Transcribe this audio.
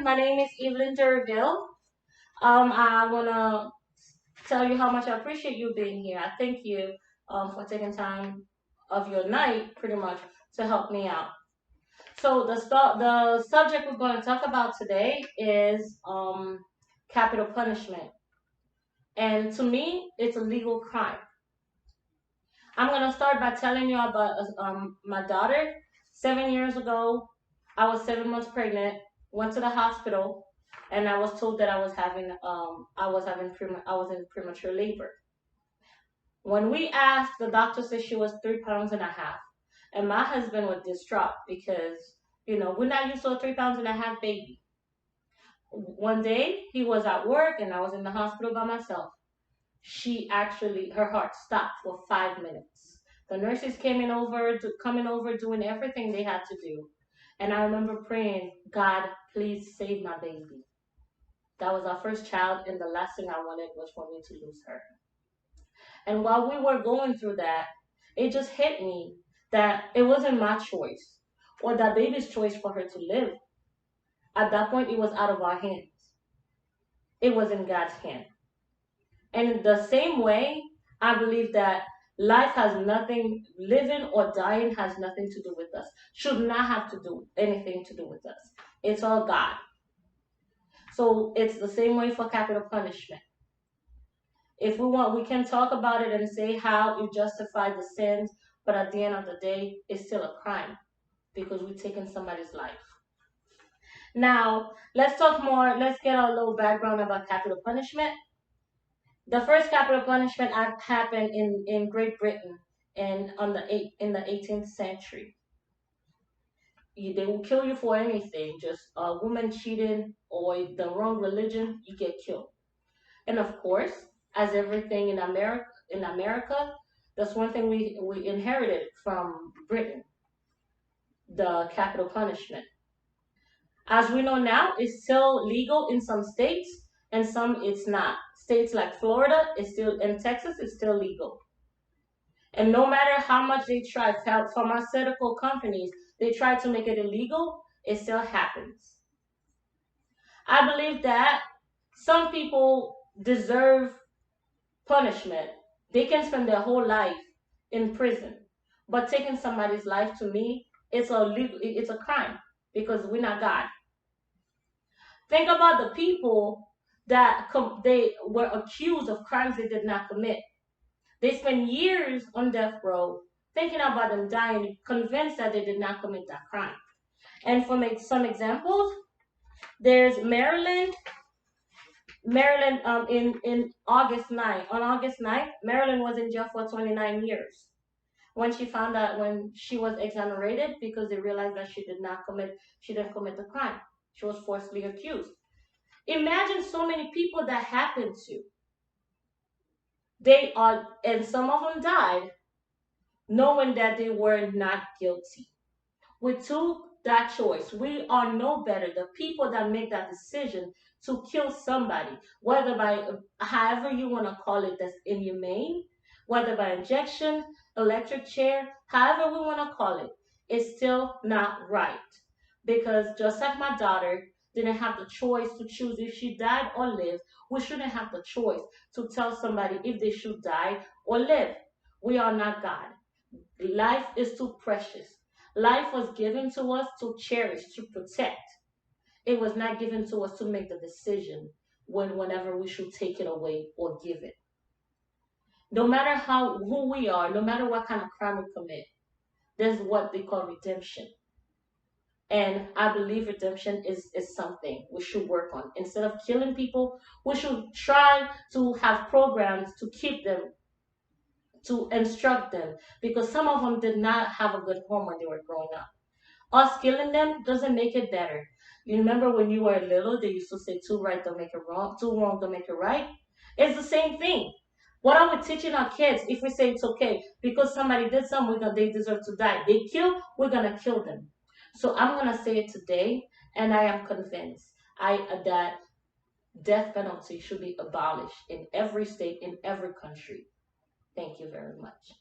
My name is Evelyn Derville. I want to tell you how much I appreciate you being here. I thank you for taking time of your night, pretty much, to help me out. So the subject we're going to talk about today is capital punishment, and to me, it's a legal crime. I'm going to start by telling you about my daughter. 7 years ago, I was 7 months pregnant. Went to the hospital, and I was told that I was in premature labor. When we asked, the doctor said she was 3 pounds and a half, and my husband was distraught because we're not used to a 3 pounds and a half baby. One day he was at work, and I was in the hospital by myself. Her heart stopped for 5 minutes. The nurses coming over, doing everything they had to do. And I remember praying, God, please save my baby. That was our first child, and the last thing I wanted was for me to lose her. And while we were going through that, it just hit me that it wasn't my choice or that baby's choice for her to live. At that point, it was out of our hands. It was in God's hand. And in the same way, I believe that living or dying has nothing to do with us, should not have to do anything to do with us. It's all God. So it's the same way for capital punishment. If we want, we can talk about it and say how it justifies the sins, but at the end of the day, it's still a crime because we're taking somebody's life. Now, let's talk more. Let's get a little background about capital punishment. The first capital punishment act happened in Great Britain in the 18th century. They will kill you for anything, just a woman cheating or the wrong religion, you get killed. And of course, as everything in America, that's one thing we inherited from Britain, the capital punishment. As we know now, it's still legal in some states and some it's not. States like Florida and Texas is still legal. And no matter how much they try, pharmaceutical companies, they try to make it illegal, it still happens. I believe that some people deserve punishment. They can spend their whole life in prison. But taking somebody's life, to me, it's a crime because we're not God. Think about the people that they were accused of crimes they did not commit. They spent years on death row thinking about them dying, convinced that they did not commit that crime. And for some examples, there's Maryland. In August 9th. On August 9th, Marilyn was in jail for 29 years. When she was exonerated because they realized that she didn't commit the crime. She was falsely accused. Imagine so many people that happened to. And some of them died knowing that they were not guilty. We took that choice. We are no better. The people that make that decision to kill somebody, whether by however you want to call it, that's inhumane, whether by injection, electric chair, however we want to call it, it's still not right. Because just like my daughter didn't have the choice to choose if she died or lived, we shouldn't have the choice to tell somebody if they should die or live. We are not God. Life is too precious. Life was given to us to cherish, to protect. It was not given to us to make the decision whenever we should take it away or give it. No matter who we are, no matter what kind of crime we commit, there's what they call redemption. And I believe redemption is something we should work on. Instead of killing people, we should try to have programs to keep them, to instruct them, because some of them did not have a good home when they were growing up. Us killing them doesn't make it better. You remember when you were little, they used to say two right don't make it wrong, two wrong don't make it right? It's the same thing. What are we teaching our kids if we say it's okay because somebody did something, they deserve to die? They kill, we're gonna kill them. So I'm gonna say it today, and I am convinced that death penalty should be abolished in every state, in every country. Thank you very much.